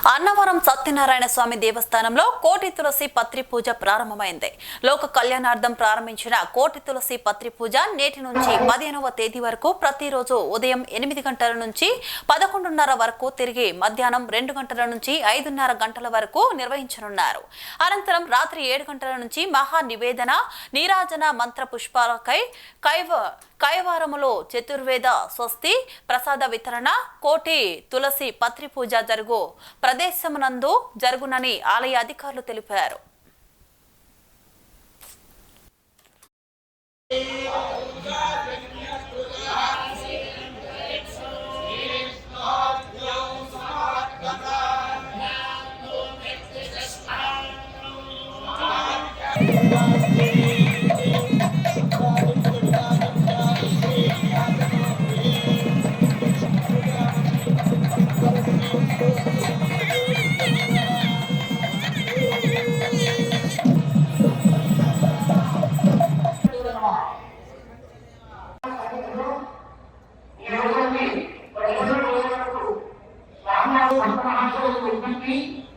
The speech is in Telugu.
అన్నవరం సత్యనారాయణ స్వామి దేవస్థానంలో కోటి తులసి పత్రి పూజ ప్రారంభమైంది. లోక కళ్యాణార్థం ప్రారంభించిన కోటి తులసి పత్రి పూజ నేటి నుంచి 15వ తేదీ వరకు ప్రతిరోజు ఉదయం 8 గంటల నుంచి 11:30 వరకు, తిరిగి మధ్యాహ్నం 2 గంటల నుంచి 5:30 గంటల వరకు నిర్వహించనున్నారు. అనంతరం రాత్రి 7 గంటల నుంచి మహా నివేదన, నీరాజన మంత్ర పుష్పాలకై కైవారములో చతుర్వేద స్వస్తి ప్రసాద వితరణ, కోటి తులసి పత్రి పూజ జరుగు ప్రదేశమునందు జరుగునని ఆలయ అధికారులు తెలిపారు. Thank you.